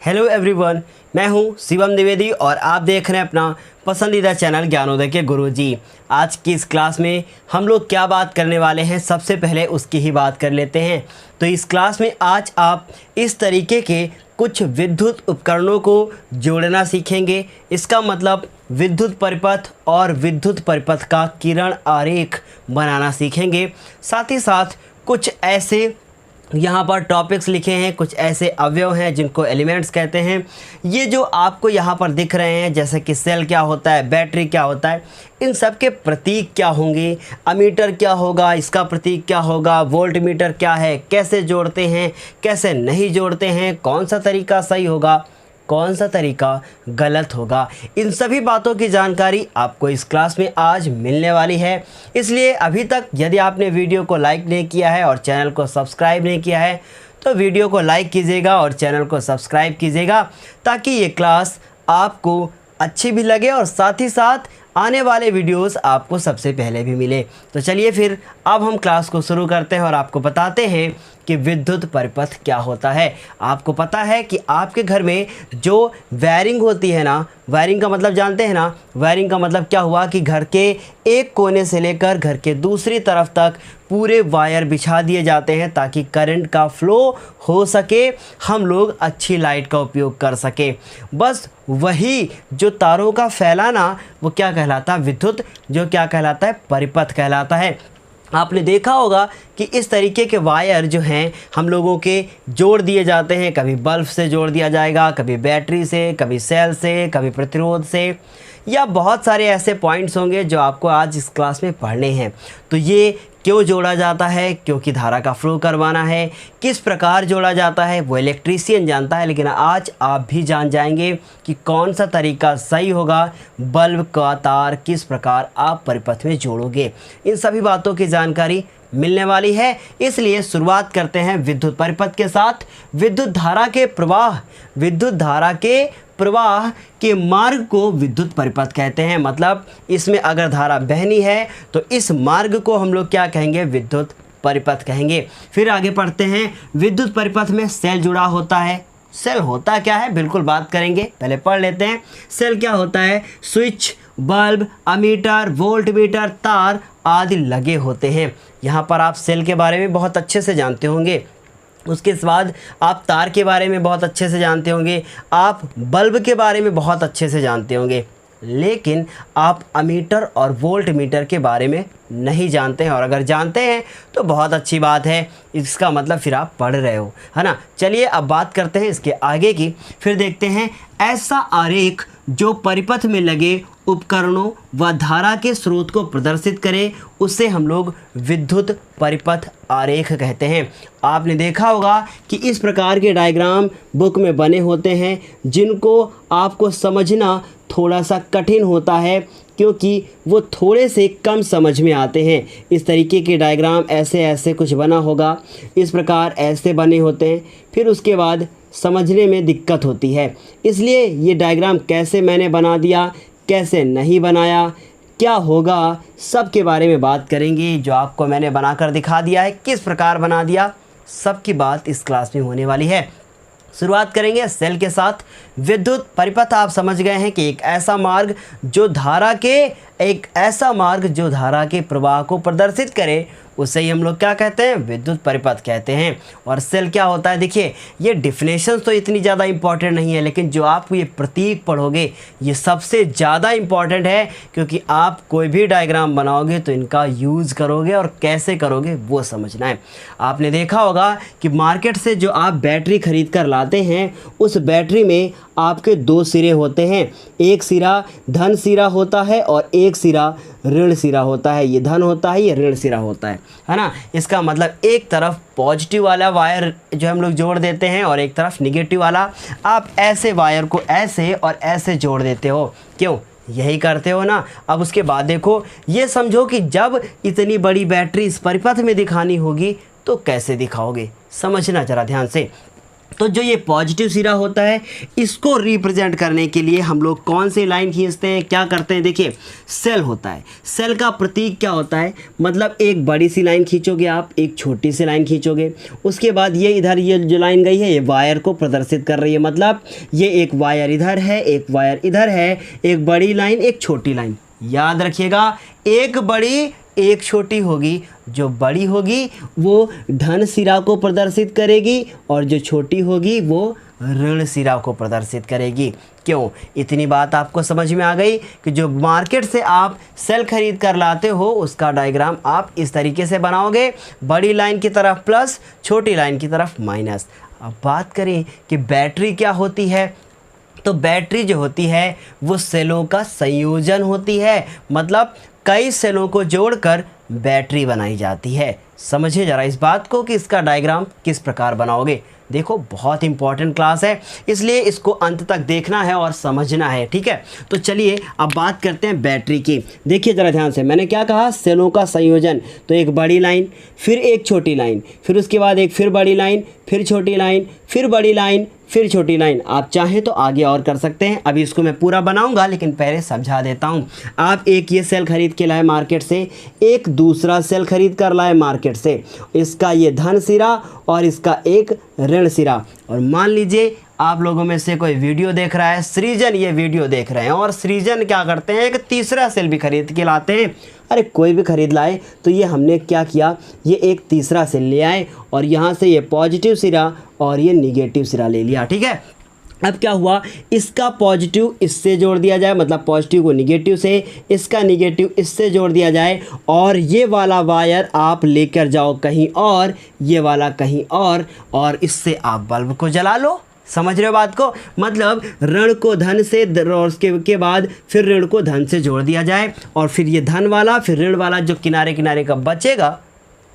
Hello everyone, मैं हूं शिवम द्विवेदी और आप देख रहे हैं अपना पसंदीदा चैनल ज्ञानोदय के गुरुजी। आज की इस क्लास में हम लोग क्या बात करने वाले हैं, सबसे पहले उसकी ही बात कर लेते हैं। तो इस क्लास में आज आप इस तरीके के कुछ विद्युत उपकरणों को जोड़ना सीखेंगे। इसका मतलब विद्युत परिपथ और विद्युत परिपथ का किरण आरेख बनाना सीखेंगे। साथ ही साथ कुछ ऐसे यहाँ पर टॉपिक्स लिखे हैं, कुछ ऐसे अवयव हैं जिनको एलिमेंट्स कहते हैं। ये जो आपको यहाँ पर दिख रहे हैं, जैसे कि सेल क्या होता है, बैटरी क्या होता है, इन सब के प्रतीक क्या होंगे, अमीटर क्या होगा, इसका प्रतीक क्या होगा, वोल्ट मीटर क्या है, कैसे जोड़ते हैं, कैसे नहीं जोड़ते हैं, कौन सा तरीका सही होगा, कौन सा तरीका गलत होगा, इन सभी बातों की जानकारी आपको इस क्लास में आज मिलने वाली है। इसलिए अभी तक यदि आपने वीडियो को लाइक नहीं किया है और चैनल को सब्सक्राइब नहीं किया है तो वीडियो को लाइक कीजिएगा और चैनल को सब्सक्राइब कीजिएगा, ताकि ये क्लास आपको अच्छी भी लगे और साथ ही साथ आने वाले वीडियोस आपको सबसे पहले भी मिले। तो चलिए फिर अब हम क्लास को शुरू करते हैं और आपको बताते हैं कि विद्युत परिपथ क्या होता है। आपको पता है कि आपके घर में जो वायरिंग होती है ना, वायरिंग का मतलब जानते हैं ना, वायरिंग का मतलब क्या हुआ कि घर के एक कोने से लेकर घर के दूसरी तरफ तक पूरे वायर बिछा दिए जाते हैं ताकि करंट का फ्लो हो सके, हम लोग अच्छी लाइट का उपयोग कर सके। बस वही जो तारों का फैलाना वो क्या कहलाता है, विद्युत जो क्या कहलाता है, परिपथ कहलाता है। आपने देखा होगा कि इस तरीके के वायर जो हैं हम लोगों के जोड़ दिए जाते हैं, कभी बल्ब से जोड़ दिया जाएगा, कभी बैटरी से, कभी सेल से, कभी प्रतिरोध से, या बहुत सारे ऐसे पॉइंट्स होंगे जो आपको आज इस क्लास में पढ़ने हैं। तो ये क्यों जोड़ा जाता है, क्योंकि धारा का फ्लो करवाना है, किस प्रकार जोड़ा जाता है वो इलेक्ट्रीशियन जानता है, लेकिन आज आप भी जान जाएंगे कि कौन सा तरीका सही होगा, बल्ब का तार किस प्रकार आप परिपथ में जोड़ोगे। इन सभी बातों की जानकारी मिलने वाली है। इसलिए शुरुआत करते हैं विद्युत परिपथ के साथ। विद्युत धारा के प्रवाह, विद्युत धारा के प्रवाह के मार्ग को विद्युत परिपथ कहते हैं। मतलब इसमें अगर धारा बहनी है तो इस मार्ग को हम लोग क्या कहेंगे, विद्युत परिपथ कहेंगे। फिर आगे पढ़ते हैं, विद्युत परिपथ में सेल जुड़ा होता है। सेल होता क्या है, बिल्कुल बात करेंगे, पहले पढ़ लेते हैं। सेल क्या होता है, switch, bulb, ammeter, volt meter, तार आदि लगे होते हैं। यहाँ पर आप सेल के बारे में बहुत अच्छे से जानते होंगे, उसके बाद आप तार के बारे में बहुत अच्छे से जानते होंगे, आप बल्ब के बारे में बहुत अच्छे से जानते होंगे, लेकिन आप अमीटर और वोल्ट मीटर के बारे में नहीं जानते हैं। और अगर जानते हैं तो बहुत अच्छी बात है, इसका मतलब फिर आप पढ़ रहे हो, है ना। चलिए अब बात करते हैं इसके आगे की। फिर देखते हैं ऐसा आरेख जो परिपथ में लगे उपकरणों व धारा के स्रोत को प्रदर्शित करे, उसे हम लोग विद्युत परिपथ आरेख कहते हैं। आपने देखा होगा कि इस प्रकार के डायग्राम बुक में बने होते हैं, जिनको आपको समझना थोड़ा सा कठिन होता है क्योंकि वो थोड़े से कम समझ में आते हैं। इस तरीके के डायग्राम ऐसे ऐसे कुछ बना होगा, इस प्रकार ऐसे बने होते हैं, फिर उसके बाद समझने में दिक्कत होती है। इसलिए ये डायग्राम कैसे मैंने बना दिया, कैसे नहीं बनाया, क्या होगा, सब के बारे में बात करेंगे। जो आपको मैंने बनाकर दिखा दिया है, किस प्रकार बना दिया, सब की बात इस क्लास में होने वाली है। शुरुआत करेंगे सेल के साथ। विद्युत परिपथ आप समझ गए हैं कि एक ऐसा मार्ग जो धारा के प्रवाह को प्रदर्शित करे, उसे ही हम लोग क्या कहते हैं, विद्युत परिपथ कहते हैं। और सेल क्या होता है, देखिए ये डिफिनेशन तो इतनी ज़्यादा इम्पॉर्टेंट नहीं है, लेकिन जो आप ये प्रतीक पढ़ोगे ये सबसे ज़्यादा इम्पॉर्टेंट है, क्योंकि आप कोई भी डायग्राम बनाओगे तो इनका यूज़ करोगे और कैसे करोगे वो समझना है। आपने देखा होगा कि मार्केट से जो आप बैटरी खरीद कर लाते हैं, उस बैटरी में आपके दो सिरे होते हैं, एक सिरा धन सिरा होता है और एक सिरा ऋण सिरा होता है। ये धन होता है, ये ऋण सिरा होता है ना। इसका मतलब एक तरफ पॉजिटिव वाला वायर जो हम लोग जोड़ देते हैं और एक तरफ निगेटिव वाला। आप ऐसे वायर को ऐसे और ऐसे जोड़ देते हो, क्यों, यही करते हो ना। अब उसके बाद देखो, ये समझो कि जब इतनी बड़ी बैटरी इस परिपथ में दिखानी होगी तो कैसे दिखाओगे, समझना ज़रा ध्यान से। तो जो ये पॉजिटिव सिरा होता है इसको रिप्रेजेंट करने के लिए हम लोग कौन सी लाइन खींचते हैं, क्या करते हैं? देखिए सेल होता है, सेल का प्रतीक क्या होता है? मतलब एक बड़ी सी लाइन खींचोगे आप, एक छोटी सी लाइन खींचोगे, उसके बाद ये इधर ये जो लाइन गई है ये वायर को प्रदर्शित कर रही है। मतलब ये एक वायर इधर है, एक वायर इधर है, एक बड़ी लाइन एक छोटी लाइन। याद रखिएगा, एक बड़ी एक छोटी होगी। जो बड़ी होगी वो धन सिरा को प्रदर्शित करेगी और जो छोटी होगी वो ऋण सिरा को प्रदर्शित करेगी। क्यों? इतनी बात आपको समझ में आ गई कि जो मार्केट से आप सेल खरीद कर लाते हो उसका डायग्राम आप इस तरीके से बनाओगे, बड़ी लाइन की तरफ प्लस, छोटी लाइन की तरफ माइनस। अब बात करें कि बैटरी क्या होती है, तो बैटरी जो होती है वो सेलों का संयोजन होती है। मतलब कई सेलों को जोड़कर बैटरी बनाई जाती है। समझिए ज़रा इस बात को कि इसका डायग्राम किस प्रकार बनाओगे। देखो बहुत इंपॉर्टेंट क्लास है, इसलिए इसको अंत तक देखना है और समझना है, ठीक है। तो चलिए अब बात करते हैं बैटरी की। देखिए ज़रा ध्यान से, मैंने क्या कहा? सेलों का संयोजन। तो एक बड़ी लाइन, फिर एक छोटी लाइन, फिर उसके बाद एक फिर बड़ी लाइन, फिर छोटी लाइन, फिर बड़ी लाइन, फिर छोटी लाइन। आप चाहें तो आगे और कर सकते हैं। अभी इसको मैं पूरा बनाऊंगा लेकिन पहले समझा देता हूं। आप एक ये सेल खरीद के लाए मार्केट से, एक दूसरा सेल खरीद कर लाए मार्केट से, इसका ये धन सिरा और इसका एक ऋण सिरा। और मान लीजिए आप लोगों में से कोई वीडियो देख रहा है, सृजन ये वीडियो देख रहे हैं और सृजन क्या करते हैं, एक तीसरा सेल भी खरीद के लाते हैं। अरे कोई भी खरीद लाए, तो ये हमने क्या किया, ये एक तीसरा सेल ले आए और यहाँ से ये पॉजिटिव सिरा और ये निगेटिव सिरा ले लिया, ठीक है। अब क्या हुआ, इसका पॉजिटिव इससे जोड़ दिया जाए, मतलब पॉजिटिव को निगेटिव से, इसका निगेटिव इससे जोड़ दिया जाए और ये वाला वायर आप लेकर जाओ कहीं और, ये वाला कहीं और इससे आप बल्ब को जला लो। समझ रहे हो बात को? मतलब ऋण को धन से और उसके बाद फिर ऋण को धन से जोड़ दिया जाए और फिर ये धन वाला फिर ऋण वाला जो किनारे किनारे का बचेगा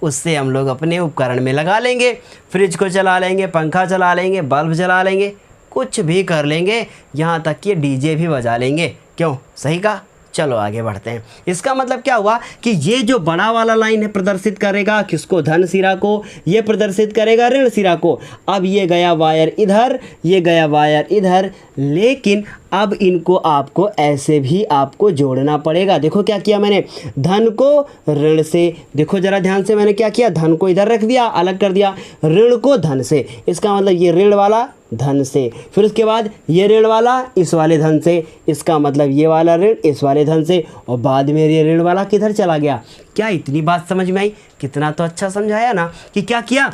उससे हम लोग अपने उपकरण में लगा लेंगे। फ्रिज को चला लेंगे, पंखा चला लेंगे, बल्ब जला लेंगे, कुछ भी कर लेंगे, यहाँ तक कि डीजे भी बजा लेंगे। क्यों? सही कहा। चलो आगे बढ़ते हैं। इसका मतलब क्या हुआ कि ये जो बड़ा वाला लाइन है प्रदर्शित करेगा किसको? धन सिरा को। ये प्रदर्शित करेगा ऋण सिरा को। अब ये गया वायर इधर, ये गया वायर इधर, लेकिन अब इनको आपको ऐसे भी आपको जोड़ना पड़ेगा। देखो क्या किया मैंने, धन को ऋण से, देखो ज़रा ध्यान से, मैंने क्या किया, धन को इधर रख दिया, अलग कर दिया, ऋण को धन से। इसका मतलब ये ऋण वाला धन से, फिर उसके बाद ये ऋण वाला इस वाले धन से, इसका मतलब ये वाला ऋण इस वाले धन से, और बाद में ये ऋण वाला किधर चला गया। क्या इतनी बात समझ में आई? कितना तो अच्छा समझाया ना कि क्या किया।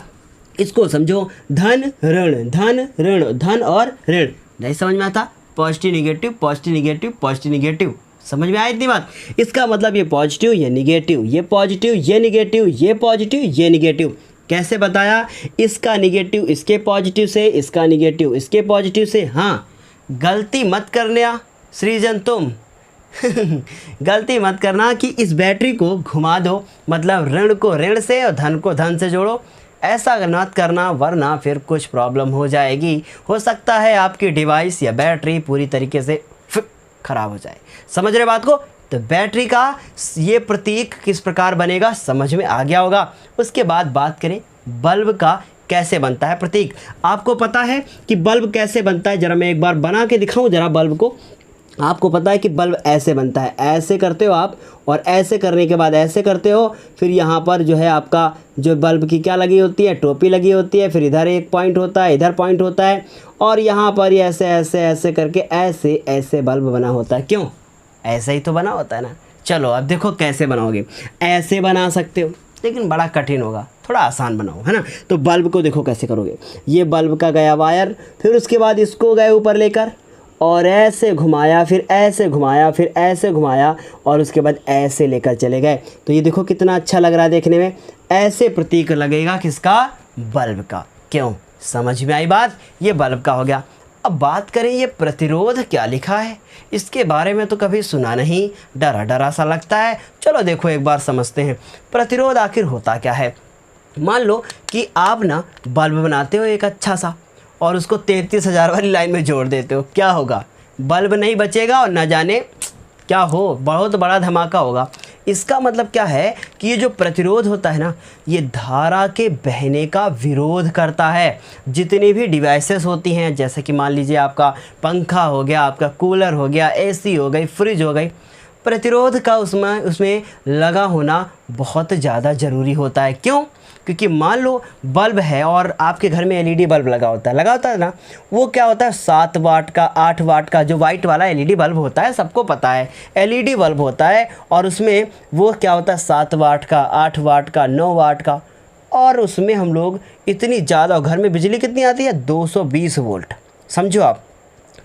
इसको समझो, धन ऋण, धन ऋण, धन और ऋण। नहीं समझ में आता? Positive negative, positive negative, positive negative. समझ में आया इतनी बात? इसका मतलब ये पॉजिटिव ये निगेटिव, ये पॉजिटिव ये निगेटिव, ये पॉजिटिव ये निगेटिव। कैसे बताया? इसका निगेटिव इसके पॉजिटिव से, इसका निगेटिव इसके पॉजिटिव से। हाँ, गलती मत करना सृजन तुम गलती मत करना कि इस बैटरी को घुमा दो, मतलब ऋण को ऋण से और धन को धन से जोड़ो। ऐसा मत करना वरना फिर कुछ प्रॉब्लम हो जाएगी। हो सकता है आपकी डिवाइस या बैटरी पूरी तरीके से ख़राब हो जाए। समझ रहे बात को? तो बैटरी का ये प्रतीक किस प्रकार बनेगा समझ में आ गया होगा। उसके बाद बात करें बल्ब का कैसे बनता है प्रतीक। आपको पता है कि बल्ब कैसे बनता है? ज़रा मैं एक बार बना के दिखाऊं ज़रा बल्ब को। आपको पता है कि बल्ब ऐसे बनता है, ऐसे करते हो आप और ऐसे करने के बाद ऐसे करते हो, फिर यहाँ पर जो है आपका जो बल्ब की क्या लगी होती है, टोपी लगी होती है, फिर इधर एक पॉइंट होता है, इधर पॉइंट होता है और यहाँ पर ये ऐसे ऐसे ऐसे करके ऐसे ऐसे बल्ब बना होता है। क्यों? ऐसे ही तो बना होता है ना। चलो अब देखो कैसे बनाओगे। ऐसे बना सकते हो लेकिन बड़ा कठिन होगा, थोड़ा आसान बनाओ, है ना। तो बल्ब को देखो कैसे करोगे। ये बल्ब का गया वायर, फिर उसके बाद इसको गए ऊपर लेकर और ऐसे घुमाया, फिर ऐसे घुमाया, फिर ऐसे घुमाया और उसके बाद ऐसे लेकर चले गए। तो ये देखो कितना अच्छा लग रहा है देखने में। ऐसे प्रतीक लगेगा किसका? बल्ब का। क्यों? समझ में आई बात? ये बल्ब का हो गया। अब बात करें ये प्रतिरोध क्या लिखा है, इसके बारे में तो कभी सुना नहीं, डरा डरा सा लगता है। चलो देखो एक बार समझते हैं प्रतिरोध आखिर होता क्या है। मान लो कि आप ना बल्ब बनाते हो एक अच्छा सा और उसको 33,000 वाली लाइन में जोड़ देते हो, क्या होगा? बल्ब नहीं बचेगा और न जाने क्या हो, बहुत बड़ा धमाका होगा। इसका मतलब क्या है कि ये जो प्रतिरोध होता है ना, ये धारा के बहने का विरोध करता है। जितनी भी डिवाइसेस होती हैं, जैसे कि मान लीजिए आपका पंखा हो गया, आपका कूलर हो गया, एसी हो गई, फ्रिज हो गई, प्रतिरोध का उसमें लगा होना बहुत ज़्यादा ज़रूरी होता है। क्यों? क्योंकि मान लो बल्ब है और आपके घर में एलईडी बल्ब लगा होता है ना, वो क्या होता है 7 वाट का 8 वाट का जो वाइट वाला एलईडी बल्ब होता है, सबको पता है एलईडी बल्ब होता है, और उसमें वो क्या होता है 7 वाट का 8 वाट का 9 वाट का, और उसमें हम लोग इतनी ज़्यादा, घर में बिजली कितनी आती है 220 वोल्ट, समझो आप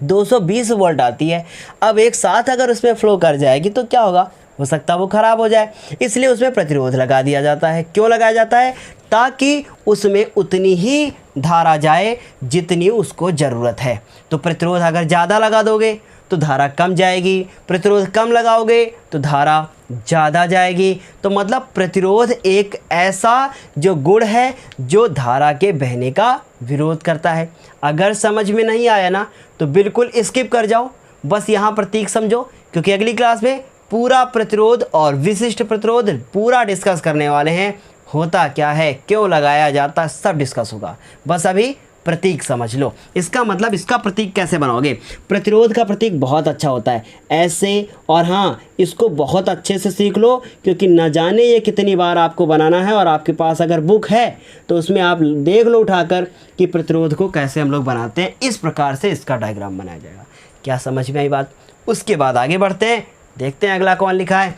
220 वोल्ट आती है। अब एक साथ अगर उसमें फ्लो कर जाएगी तो क्या होगा, हो सकता है वो ख़राब हो जाए, इसलिए उसमें प्रतिरोध लगा दिया जाता है। क्यों लगाया जाता है? ताकि उसमें उतनी ही धारा जाए जितनी उसको ज़रूरत है। तो प्रतिरोध अगर ज़्यादा लगा दोगे तो धारा कम जाएगी, प्रतिरोध कम लगाओगे तो धारा ज़्यादा जाएगी। तो मतलब प्रतिरोध एक ऐसा जो गुण है जो धारा के बहने का विरोध करता है। अगर समझ में नहीं आया ना तो बिल्कुल स्किप कर जाओ, बस यहाँ प्रतीक समझो, क्योंकि अगली क्लास में पूरा प्रतिरोध और विशिष्ट प्रतिरोध पूरा डिस्कस करने वाले हैं। होता क्या है, क्यों लगाया जाता है, सब डिस्कस होगा। बस अभी प्रतीक समझ लो। इसका मतलब इसका प्रतीक कैसे बनाओगे? प्रतिरोध का प्रतीक बहुत अच्छा होता है ऐसे, और हाँ इसको बहुत अच्छे से सीख लो, क्योंकि न जाने ये कितनी बार आपको बनाना है। और आपके पास अगर बुक है तो उसमें आप देख लो उठाकर कि प्रतिरोध को कैसे हम लोग बनाते हैं। इस प्रकार से इसका डायग्राम बनाया जाएगा। क्या समझ में आई बात? उसके बाद आगे बढ़ते हैं, देखते हैं अगला कौन लिखा है।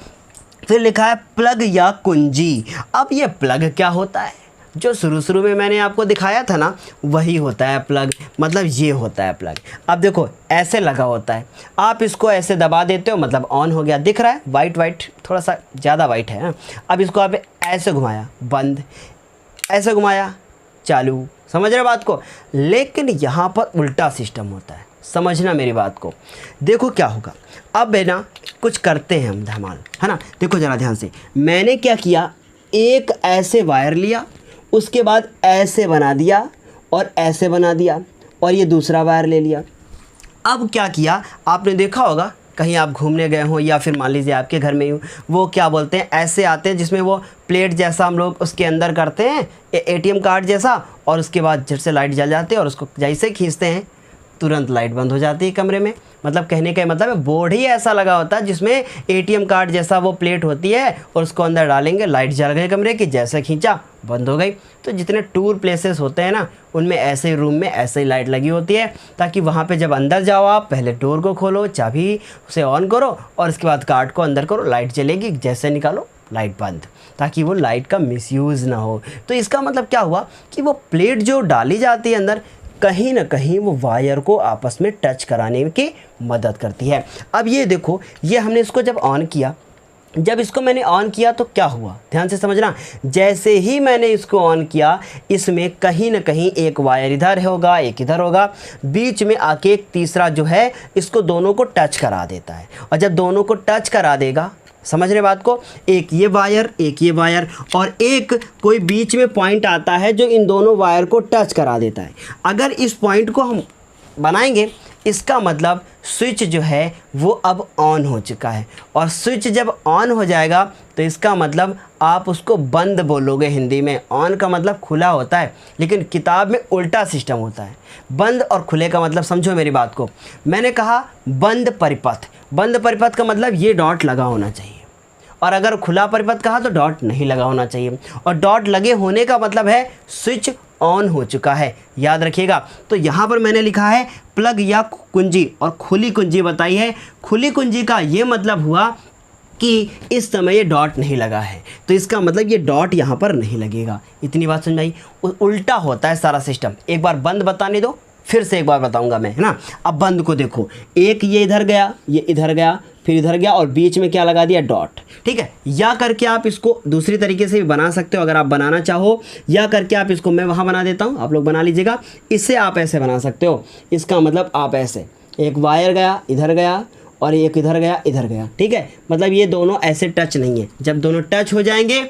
फिर लिखा है प्लग या कुंजी। अब ये प्लग क्या होता है? जो शुरू में मैंने आपको दिखाया था ना, वही होता है प्लग। मतलब ये होता है प्लग। अब देखो ऐसे लगा होता है, आप इसको ऐसे दबा देते हो, मतलब ऑन हो गया, दिख रहा है वाइट, थोड़ा सा ज़्यादा वाइट है। अब इसको आप ऐसे घुमाया बंद, ऐसे घुमाया चालू, समझ रहे बात को? लेकिन यहाँ पर उल्टा सिस्टम होता है, समझना मेरी बात को। देखो क्या होगा, अब है ना कुछ करते हैं हम धमाल, है ना। देखो ज़रा ध्यान से, मैंने क्या किया, एक ऐसे वायर लिया, उसके बाद ऐसे बना दिया और ऐसे बना दिया, और ये दूसरा वायर ले लिया। अब क्या किया, आपने देखा होगा कहीं आप घूमने गए हो, या फिर मान लीजिए आपके घर में ही वो क्या बोलते हैं, ऐसे आते हैं जिसमें वो प्लेट जैसा हम लोग उसके अंदर करते हैं, एटीएम कार्ड जैसा, और उसके बाद झट से लाइट जल जाती है, और उसको जैसे खींचते हैं तुरंत लाइट बंद हो जाती है कमरे में। मतलब कहने का मतलब है बोर्ड ही ऐसा लगा होता है जिसमें एटीएम कार्ड जैसा वो प्लेट होती है, और उसको अंदर डालेंगे, लाइट जल गई कमरे की, जैसे खींचा बंद हो गई। तो जितने टूर प्लेसेस होते हैं ना, उनमें ऐसे रूम में ऐसे ही लाइट लगी होती है, ताकि वहाँ पे जब अंदर जाओ आप पहले डोर को खोलो, चाबी उसे ऑन करो, और उसके बाद कार्ड को अंदर करो, लाइट जलेगी, जैसे निकालो लाइट बंद, ताकि वो लाइट का मिसयूज़ ना हो। तो इसका मतलब क्या हुआ कि वो प्लेट जो डाली जाती है अंदर, कहीं ना कहीं वो वायर को आपस में टच कराने की मदद करती है। अब ये देखो, ये हमने इसको जब ऑन किया, जब इसको मैंने ऑन किया तो क्या हुआ, ध्यान से समझना। जैसे ही मैंने इसको ऑन किया, इसमें कहीं ना कहीं एक वायर इधर होगा, एक इधर होगा, बीच में आके एक तीसरा जो है इसको दोनों को टच करा देता है। और जब दोनों को टच करा देगा, समझ रहे बात को, एक ये वायर और एक कोई बीच में पॉइंट आता है जो इन दोनों वायर को टच करा देता है। अगर इस पॉइंट को हम बनाएंगे, इसका मतलब स्विच जो है वो अब ऑन हो चुका है, और स्विच जब ऑन हो जाएगा तो इसका मतलब आप उसको बंद बोलोगे हिंदी में। ऑन का मतलब खुला होता है, लेकिन किताब में उल्टा सिस्टम होता है। बंद और खुले का मतलब समझो मेरी बात को। मैंने कहा बंद परिपथ, बंद परिपथ का मतलब ये डॉट लगा होना चाहिए, और अगर खुला परिपथ कहा तो डॉट नहीं लगा होना चाहिए, और डॉट लगे होने का मतलब है स्विच ऑन हो चुका है, याद रखिएगा। तो यहाँ पर मैंने लिखा है प्लग या कुंजी, और खुली कुंजी बताई है। खुली कुंजी का ये मतलब हुआ कि इस समय ये डॉट नहीं लगा है, तो इसका मतलब ये डॉट यहाँ पर नहीं लगेगा। इतनी बात समझ आई? उल्टा होता है सारा सिस्टम। एक बार बंद बताने दो, फिर से एक बार बताऊंगा मैं, है ना। अब बंद को देखो, एक ये इधर गया, ये इधर गया, फिर इधर गया, और बीच में क्या लगा दिया, डॉट, ठीक है। या करके आप इसको दूसरी तरीके से भी बना सकते हो अगर आप बनाना चाहो, या करके आप इसको, मैं वहाँ बना देता हूँ, आप लोग बना लीजिएगा। इससे आप ऐसे बना सकते हो। इसका मतलब आप ऐसे, एक वायर गया इधर गया, और एक इधर गया इधर गया, ठीक है। मतलब ये दोनों ऐसे टच नहीं है, जब दोनों टच हो जाएंगे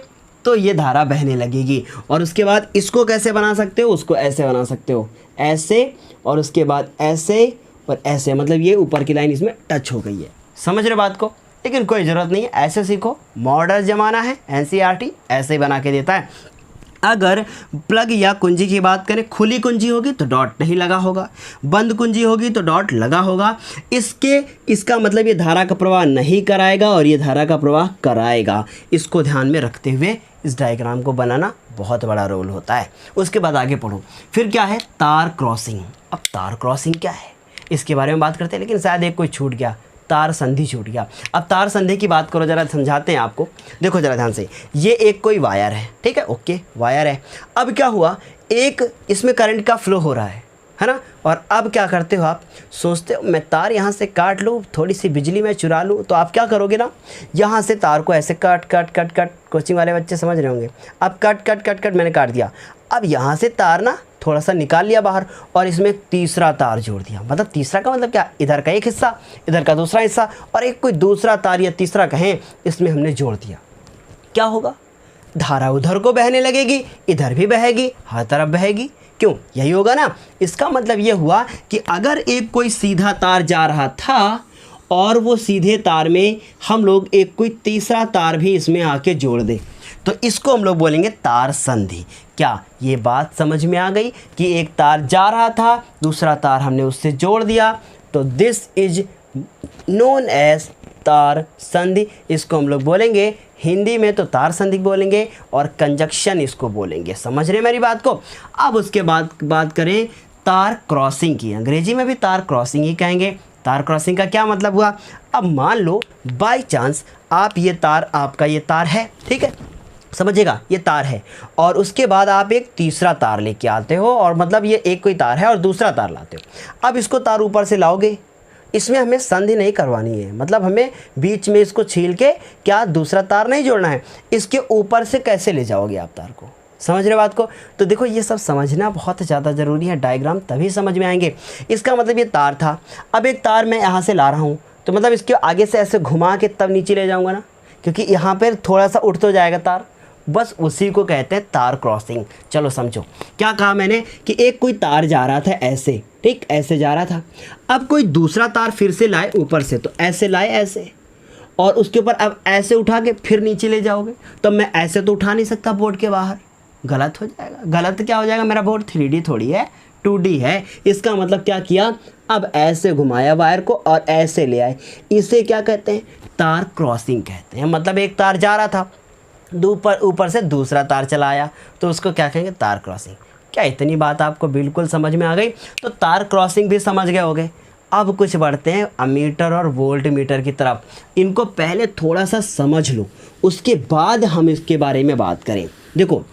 तो ये धारा बहने लगेगी। और उसके बाद इसको कैसे बना सकते हो, उसको ऐसे बना सकते हो, ऐसे, और उसके बाद ऐसे और ऐसे, मतलब ये ऊपर की लाइन इसमें टच हो गई है। समझ रहे बात को? लेकिन कोई ज़रूरत नहीं है, ऐसे सीखो, मॉडर्न ज़माना है, एनसीईआरटी ऐसे ही बना के देता है। अगर प्लग या कुंजी की बात करें, खुली कुंजी होगी तो डॉट नहीं लगा होगा, बंद कुंजी होगी तो डॉट लगा होगा। इसका मतलब ये धारा का प्रवाह नहीं कराएगा और ये धारा का प्रवाह कराएगा। इसको ध्यान में रखते हुए इस डायग्राम को बनाना बहुत बड़ा रोल होता है। उसके बाद आगे पढ़ो। फिर क्या है, तार क्रॉसिंग। अब तार क्रॉसिंग क्या है इसके बारे में बात करते हैं, लेकिन शायद एक कोई छूट गया, तार संधि छूट गया। अब तार संधि की बात करो, ज़रा समझाते हैं आपको। देखो ज़रा ध्यान से, ये एक कोई वायर है, ठीक है, ओके वायर है। अब क्या हुआ, एक इसमें करंट का फ्लो हो रहा है ना। और अब क्या करते हो आप, सोचते हो मैं तार यहाँ से काट लूँ, थोड़ी सी बिजली मैं चुरा लूँ, तो आप क्या करोगे ना, यहाँ से तार को ऐसे cut cut cut cut, coaching वाले बच्चे समझ रहे होंगे। अब कट कट कट कट मैंने काट दिया, अब यहाँ से तार ना थोड़ा सा निकाल लिया बाहर और इसमें तीसरा तार जोड़ दिया। मतलब तीसरा का मतलब क्या, इधर का एक हिस्सा, इधर का दूसरा हिस्सा, और एक कोई दूसरा तार या तीसरा कहें इसमें हमने जोड़ दिया। क्या होगा, धारा उधर को बहने लगेगी, इधर भी बहेगी, हर तरफ बहेगी। क्यों, यही होगा ना। इसका मतलब ये हुआ कि अगर एक कोई सीधा तार जा रहा था और वो सीधे तार में हम लोग एक कोई तीसरा तार भी इसमें आके जोड़ दें, तो इसको हम लोग बोलेंगे तार संधि। क्या ये बात समझ में आ गई कि एक तार जा रहा था, दूसरा तार हमने उससे जोड़ दिया, तो दिस इज नोन एज तार संधि। इसको हम लोग बोलेंगे हिंदी में तो तार संधि बोलेंगे और कंजक्शन इसको बोलेंगे। समझ रहे मेरी बात को। अब उसके बाद बात करें तार क्रॉसिंग की, अंग्रेजी में भी तार क्रॉसिंग ही कहेंगे। तार क्रॉसिंग का क्या मतलब हुआ, अब मान लो बाय चांस आप ये तार, आपका ये तार है, ठीक है, समझिएगा ये तार है, और उसके बाद आप एक तीसरा तार लेके आते हो, और मतलब ये एक कोई तार है और दूसरा तार लाते हो। अब इसको तार ऊपर से लाओगे, इसमें हमें संधि नहीं करवानी है, मतलब हमें बीच में इसको छील के क्या दूसरा तार नहीं जोड़ना है, इसके ऊपर से कैसे ले जाओगे आप तार को। समझ रहे बात को। तो देखो ये सब समझना बहुत ज़्यादा ज़रूरी है, डायग्राम तभी समझ में आएंगे। इसका मतलब ये तार था, अब एक तार मैं यहाँ से ला रहा हूँ, तो मतलब इसके आगे से ऐसे घुमा के तब नीचे ले जाऊँगा ना, क्योंकि यहाँ पर थोड़ा सा उठ तो जाएगा तार, बस उसी को कहते हैं तार क्रॉसिंग। चलो समझो क्या कहा मैंने, कि एक कोई तार जा रहा था ऐसे, ठीक ऐसे जा रहा था, अब कोई दूसरा तार फिर से लाए ऊपर से, तो ऐसे लाए ऐसे, और उसके ऊपर अब ऐसे उठा के फिर नीचे ले जाओगे, तो मैं ऐसे तो उठा नहीं सकता बोर्ड के बाहर, गलत हो जाएगा। गलत क्या हो जाएगा, मेरा बोर्ड 3D थोड़ी है, 2D है। इसका मतलब क्या किया, अब ऐसे घुमाया वायर को और ऐसे ले आए, इसे क्या कहते हैं, तार क्रॉसिंग कहते हैं। मतलब एक तार जा रहा था, ऊपर से दूसरा तार चला आया, तो उसको क्या कहेंगे, तार क्रॉसिंग। क्या इतनी बात आपको बिल्कुल समझ में आ गई। तो तार क्रॉसिंग भी समझ गए होगे। अब कुछ बढ़ते हैं अमीटर और वोल्ट मीटर की तरफ। इनको पहले थोड़ा सा समझ लो, उसके बाद हम इसके बारे में बात करें। देखो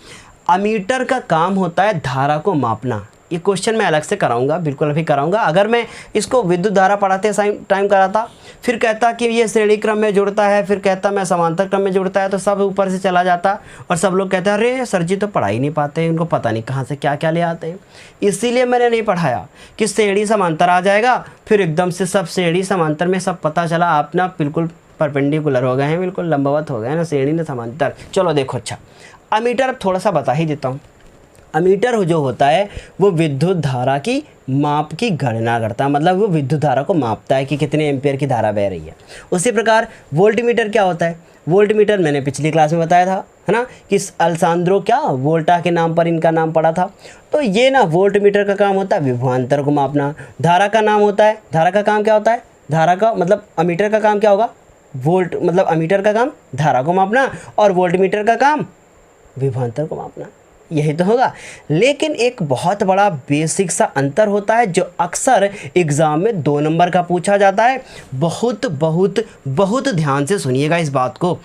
अमीटर का काम होता है धारा को मापना। ये क्वेश्चन मैं अलग से कराऊंगा, बिल्कुल अभी कराऊंगा। अगर मैं इसको विद्युत धारा पढ़ाते टाइम कराता, फिर कहता कि ये श्रेणी क्रम में जुड़ता है, फिर कहता मैं समांतर क्रम में जुड़ता है, तो सब ऊपर से चला जाता और सब लोग कहते हैं अरे सर जी तो पढ़ा ही नहीं पाते, उनको पता नहीं कहाँ से क्या क्या ले आते हैं। इसीलिए मैंने नहीं पढ़ाया कि श्रेणी समांतर आ जाएगा, फिर एकदम से सब श्रेणी समांतर में सब पता चला, आप ना बिल्कुल परपेंडिकुलर हो गए हैं, बिल्कुल लंबवत हो गए हैं ना, श्रेणी ने समांतर। चलो देखो, अच्छा अमीटर अब थोड़ा सा बता ही देता हूँ। अमीटर जो होता है वो विद्युत धारा की माप की गणना करता है, मतलब वो विद्युत धारा को मापता है कि कितने एम्पियर की धारा बह रही है। उसी प्रकार वोल्टमीटर क्या होता है, वोल्टमीटर मैंने पिछली क्लास में बताया था, है ना, कि अल्सांद्रो क्या वोल्टा के नाम पर इनका नाम पड़ा था। तो ये ना वोल्टमीटर का काम होता है विभवांतर को मापना। धारा का नाम होता है, धारा का काम क्या होता है, धारा का मतलब अमीटर का काम क्या होगा, वोल्ट मतलब अमीटर का काम धारा को मापना और वोल्टमीटर का काम विभवांतर को मापना, यही तो होगा। लेकिन एक बहुत बड़ा बेसिक सा अंतर होता है जो अक्सर एग्ज़ाम में 2 नंबर का पूछा जाता है। बहुत बहुत बहुत ध्यान से सुनिएगा इस बात को।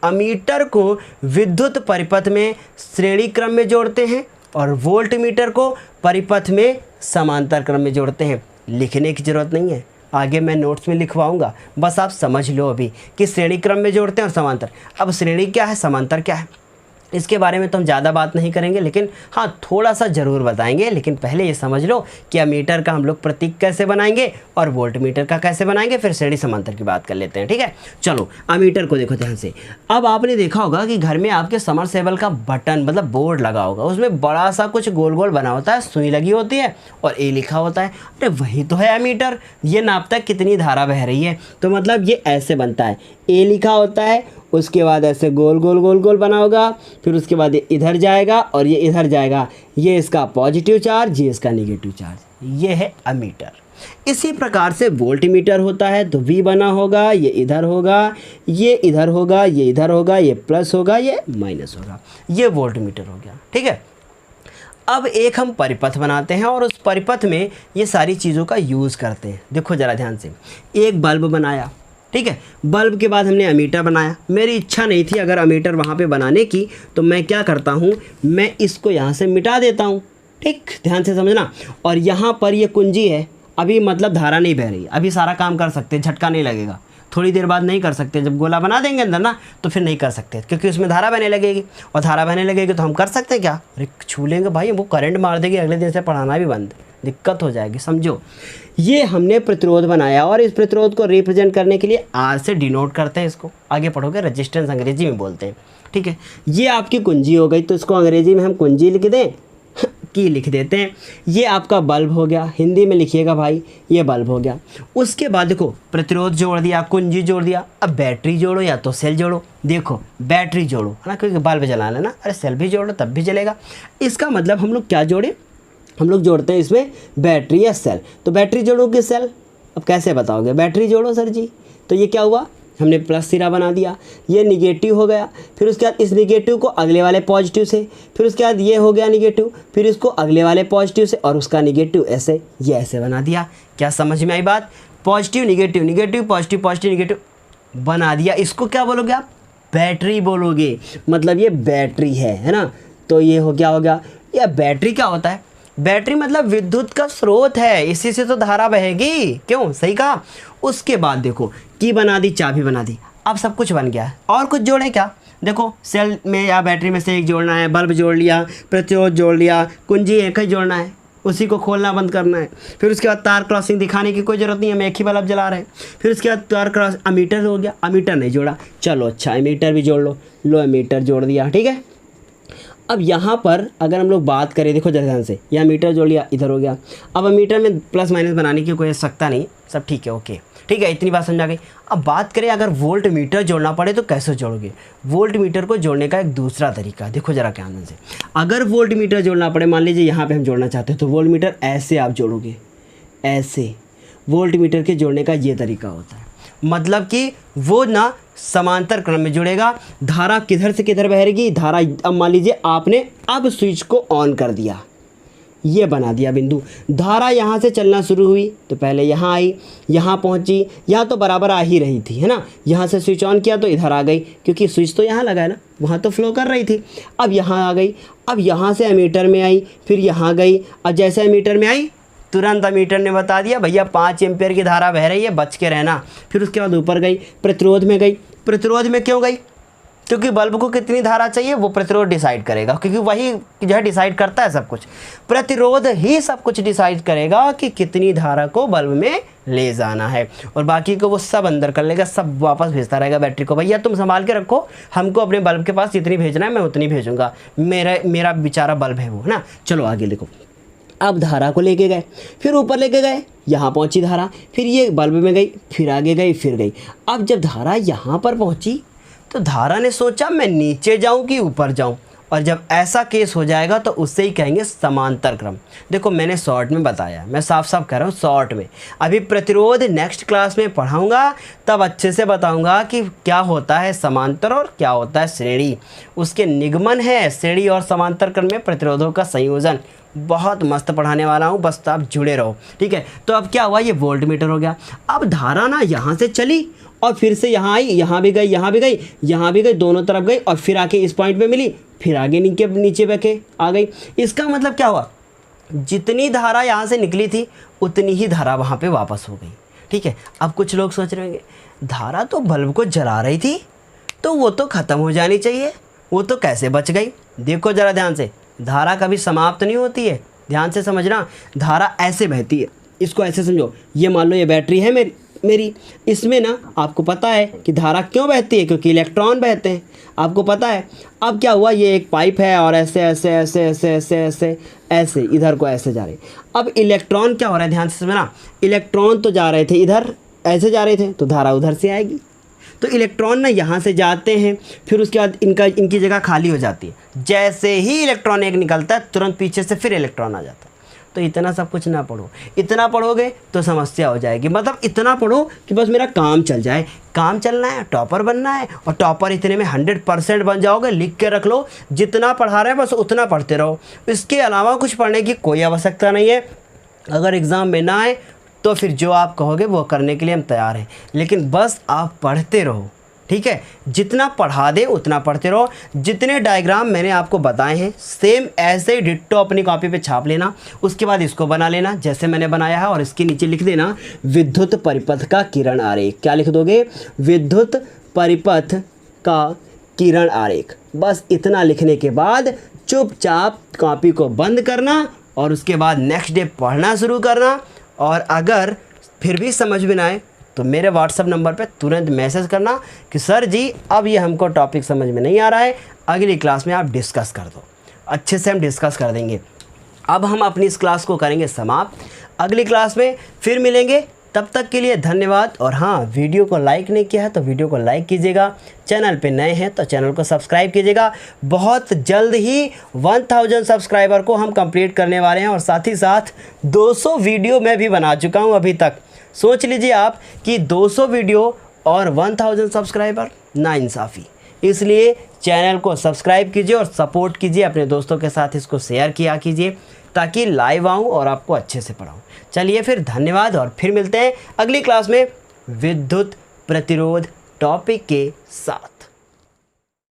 अमीटर को विद्युत परिपथ में श्रेणी क्रम में जोड़ते हैं और वोल्टमीटर को परिपथ में समांतर क्रम में जोड़ते हैं। लिखने की ज़रूरत नहीं है, आगे मैं नोट्स में लिखवाऊंगा, बस आप समझ लो अभी कि श्रेणी क्रम में जोड़ते हैं और समांतर। अब श्रेणी क्या है, समांतर क्या है, इसके बारे में तो हम ज़्यादा बात नहीं करेंगे, लेकिन हाँ थोड़ा सा ज़रूर बताएंगे। लेकिन पहले ये समझ लो कि अमीटर का हम लोग प्रतीक कैसे बनाएंगे और वोल्ट मीटर का कैसे बनाएंगे, फिर श्रेणी समांतर की बात कर लेते हैं। ठीक है, चलो अमीटर को देखो ध्यान से। अब आपने देखा होगा कि घर में आपके समरसेबल का बटन मतलब बोर्ड लगा होगा, उसमें बड़ा सा कुछ गोल गोल बना होता है, सुई लगी होती है और ए लिखा होता है। अरे वही तो है अमीटर, ये नापता है कितनी धारा बह रही है। तो मतलब ये ऐसे बनता है, ए लिखा होता है, उसके बाद ऐसे गोल गोल गोल गोल बना होगा, फिर उसके बाद ये इधर जाएगा और ये इधर जाएगा। ये इसका पॉजिटिव चार्ज, ये इसका नेगेटिव चार्ज, ये है अमीटर। इसी प्रकार से वोल्ट मीटर होता है, तो V बना होगा, ये इधर होगा, ये इधर होगा, ये इधर होगा, ये प्लस होगा, ये माइनस होगा, ये वोल्ट मीटर हो गया। ठीक है, अब एक हम परिपथ बनाते हैं और उस परिपथ में ये सारी चीज़ों का यूज़ करते हैं। देखो ज़रा ध्यान से, एक बल्ब बनाया, ठीक है, बल्ब के बाद हमने अमीटर बनाया। मेरी इच्छा नहीं थी अगर अमीटर वहाँ पे बनाने की, तो मैं क्या करता हूँ, मैं इसको यहाँ से मिटा देता हूँ। ठीक, ध्यान से समझना। और यहाँ पर ये कुंजी है, अभी मतलब धारा नहीं बह रही, अभी सारा काम कर सकते, झटका नहीं लगेगा। थोड़ी देर बाद नहीं कर सकते, जब गोला बना देंगे अंदर ना तो फिर नहीं कर सकते, क्योंकि उसमें धारा बहने लगेगी, और धारा बहने लगेगी तो हम कर सकते हैं क्या, अरे छू लेंगे भाई, वो करंट मार देगी, अगले दिन से पढ़ाना भी बंद, दिक्कत हो जाएगी। समझो, ये हमने प्रतिरोध बनाया और इस प्रतिरोध को रिप्रेजेंट करने के लिए आर से डिनोट करते हैं। इसको आगे पढ़ोगे, रेजिस्टेंस अंग्रेजी में बोलते हैं। ठीक है, ये आपकी कुंजी हो गई, तो इसको अंग्रेजी में हम कुंजी लिख दें, की लिख देते हैं। ये आपका बल्ब हो गया, हिंदी में लिखिएगा भाई, ये बल्ब हो गया। उसके बाद देखो प्रतिरोध जोड़ दिया, कुंजी जोड़ दिया, अब बैटरी जोड़ो या तो सेल जोड़ो। देखो बैटरी जोड़ो है ना, क्योंकि बल्ब जलाना है ना, अरे सेल भी जोड़ो तब भी जलेगा। इसका मतलब हम लोग क्या जोड़े, हम लोग जोड़ते हैं इसमें बैटरी या सेल। तो बैटरी जोड़ो कि सेल, अब कैसे बताओगे, बैटरी जोड़ो सर जी। तो ये क्या हुआ, हमने प्लस सिरा बना दिया, ये निगेटिव हो गया, फिर उसके बाद इस निगेटिव को अगले वाले पॉजिटिव से, फिर उसके बाद ये हो गया निगेटिव, फिर इसको अगले वाले पॉजिटिव से और उसका निगेटिव, ऐसे ये ऐसे बना दिया। क्या समझ में आई बात, positive negative negative positive positive negative बना दिया। इसको क्या बोलोगे आप, बैटरी बोलोगे, मतलब ये बैटरी है ना। तो ये हो गया, यह बैटरी क्या होता है, बैटरी मतलब विद्युत का स्रोत है, इसी से तो धारा बहेगी, क्यों, सही कहा। उसके बाद देखो की बना दी, चाबी बना दी, अब सब कुछ बन गया है। और कुछ जोड़े क्या, देखो सेल में या बैटरी में से एक जोड़ना है, बल्ब जोड़ लिया, प्रतिरोध जोड़ लिया, कुंजी एक ही जोड़ना है, उसी को खोलना बंद करना है। फिर उसके बाद तार क्रॉसिंग दिखाने की कोई ज़रूरत नहीं है, हम एक ही बल्ब जला रहे हैं। फिर उसके बाद तार क्रॉस, अमीटर हो गया, अमीटर नहीं जोड़ा, चलो अच्छा अमीटर भी जोड़ लो अमीटर जोड़ दिया। ठीक है, अब यहाँ पर अगर हम लोग बात करें, देखो ध्यान से, यह मीटर जोड़ लिया, इधर हो गया। अब मीटर में प्लस माइनस बनाने की कोई आवश्यकता नहीं, सब ठीक है, ओके ठीक है, इतनी बात समझा गई। अब बात करें अगर वोल्ट मीटर जोड़ना पड़े तो कैसे जोड़ोगे। वोल्ट मीटर को जोड़ने का एक दूसरा तरीका, देखो जरा क्या ध्यान से, अगर वोल्ट मीटर जोड़ना पड़े, मान लीजिए यहाँ पे हम जोड़ना चाहते हैं, तो वोल्ट मीटर ऐसे आप जोड़ोगे, ऐसे वोल्ट मीटर के जोड़ने का ये तरीका होता है। मतलब कि वो ना समांतर क्रम में जुड़ेगा, धारा किधर से किधर बहेगी, धारा अब मान लीजिए आपने अब स्विच को ऑन कर दिया, ये बना दिया बिंदु, धारा यहाँ से चलना शुरू हुई, तो पहले यहाँ आई, यहाँ पहुँची, यहाँ तो बराबर आ ही रही थी है ना, यहाँ से स्विच ऑन किया तो इधर आ गई, क्योंकि स्विच तो यहाँ लगा है ना, वहाँ तो फ्लो कर रही थी। अब यहाँ आ गई, अब यहाँ से एमीटर में आई, फिर यहाँ गई, अब जैसे एमीटर में आई तुरंत अमीटर ने बता दिया भैया 5 एम्पियर की धारा बह रही है, बच के रहना। फिर उसके बाद ऊपर गई, प्रतिरोध में गई। प्रतिरोध में क्यों गई, क्योंकि बल्ब को कितनी धारा चाहिए वो प्रतिरोध डिसाइड करेगा, क्योंकि वही जो है डिसाइड करता है सब कुछ, प्रतिरोध ही सब कुछ डिसाइड करेगा कि कितनी धारा को बल्ब में ले जाना है, और बाकी को वो सब अंदर कर लेगा, सब वापस भेजता रहेगा बैटरी को, भैया तुम संभाल के रखो, हमको अपने बल्ब के पास जितनी भेजना है मैं उतनी भेजूँगा, मेरा बेचारा बल्ब है वो, है ना। चलो आगे लिखो, अब धारा को लेके गए, फिर ऊपर लेके गए, यहाँ पहुँची धारा, फिर ये बल्ब में गई, फिर आगे गई, फिर गई। अब जब धारा यहाँ पर पहुँची तो धारा ने सोचा मैं नीचे जाऊँ कि ऊपर जाऊँ, और जब ऐसा केस हो जाएगा तो उससे ही कहेंगे समांतर क्रम। देखो मैंने शॉर्ट में बताया, मैं साफ साफ कह रहा हूँ शॉर्ट में, अभी प्रतिरोध नेक्स्ट क्लास में पढ़ाऊँगा तब अच्छे से बताऊँगा कि क्या होता है समांतर और क्या होता है श्रेणी, उसके निगमन है श्रेणी और समांतर क्रम में प्रतिरोधों का संयोजन, बहुत मस्त पढ़ाने वाला हूँ, बस आप जुड़े रहो, ठीक है। तो अब क्या हुआ, ये वोल्ट मीटर हो गया। अब धारा ना यहाँ से चली और फिर से यहाँ आई, यहाँ भी गई, यहाँ भी गई, यहाँ भी गई, दोनों तरफ गई, और फिर आके इस पॉइंट पे मिली, फिर आगे नीचे बैठे आ गई। इसका मतलब क्या हुआ, जितनी धारा यहाँ से निकली थी उतनी ही धारा वहाँ पे वापस हो गई, ठीक है। अब कुछ लोग सोच रहे होंगे धारा तो बल्ब को जला रही थी तो वो तो ख़त्म हो जानी चाहिए, वो तो कैसे बच गई? देखो ज़रा ध्यान से, धारा कभी समाप्त नहीं होती है, ध्यान से समझना। धारा ऐसे बहती है, इसको ऐसे समझो। ये मान लो ये बैटरी है मेरी इसमें ना आपको पता है कि धारा क्यों बहती है, क्योंकि इलेक्ट्रॉन बहते हैं, आपको पता है। अब क्या हुआ, ये एक पाइप है और ऐसे ऐसे ऐसे ऐसे ऐसे ऐसे ऐसे इधर को ऐसे जा रहे। अब इलेक्ट्रॉन क्या हो रहा है, ध्यान से समझना। इलेक्ट्रॉन तो जा रहे थे इधर, ऐसे जा रहे थे, तो धारा उधर से आएगी। तो इलेक्ट्रॉन ना यहाँ से जाते हैं, फिर उसके बाद इनकी जगह खाली हो जाती है। जैसे ही इलेक्ट्रॉन एक निकलता है, तुरंत पीछे से फिर इलेक्ट्रॉन आ जाता है। तो इतना सब कुछ ना पढ़ो, इतना पढ़ोगे तो समस्या हो जाएगी। मतलब इतना पढ़ो कि बस मेरा काम चल जाए। काम चलना है, टॉपर बनना है, और टॉपर इतने में 100% बन जाओगे। लिख के रख लो, जितना पढ़ा रहे हैं बस उतना पढ़ते रहो, इसके अलावा कुछ पढ़ने की कोई आवश्यकता नहीं है। अगर एग्ज़ाम में ना आए तो फिर जो आप कहोगे वो करने के लिए हम तैयार हैं, लेकिन बस आप पढ़ते रहो, ठीक है। जितना पढ़ा दे उतना पढ़ते रहो। जितने डायग्राम मैंने आपको बताए हैं सेम ऐसे ही डिट्टो अपनी कॉपी पे छाप लेना। उसके बाद इसको बना लेना जैसे मैंने बनाया है, और इसके नीचे लिख देना विद्युत परिपथ का किरण आरेख। क्या लिख दोगे? विद्युत परिपथ का किरण आरेख। बस इतना लिखने के बाद चुपचाप कॉपी को बंद करना और उसके बाद नेक्स्ट डे पढ़ना शुरू करना। और अगर फिर भी समझ में ना आए तो मेरे व्हाट्सअप नंबर पे तुरंत मैसेज करना कि सर जी अब ये हमको टॉपिक समझ में नहीं आ रहा है, अगली क्लास में आप डिस्कस कर दो। अच्छे से हम डिस्कस कर देंगे। अब हम अपनी इस क्लास को करेंगे समाप्त, अगली क्लास में फिर मिलेंगे। तब तक के लिए धन्यवाद। और हाँ, वीडियो को लाइक नहीं किया है तो वीडियो को लाइक कीजिएगा, चैनल पे नए हैं तो चैनल को सब्सक्राइब कीजिएगा। बहुत जल्द ही 1000 सब्सक्राइबर को हम कंप्लीट करने वाले हैं, और साथ ही साथ 200 वीडियो मैं भी बना चुका हूँ अभी तक। सोच लीजिए आप कि 200 वीडियो और 1000 सब्सक्राइबर, नाइंसाफ़ी। इसलिए चैनल को सब्सक्राइब कीजिए और सपोर्ट कीजिए, अपने दोस्तों के साथ इसको शेयर किया कीजिए ताकि लाइव आऊँ और आपको अच्छे से पढ़ाऊँ। चलिए फिर धन्यवाद, और फिर मिलते हैं अगली क्लास में विद्युत प्रतिरोध टॉपिक के साथ।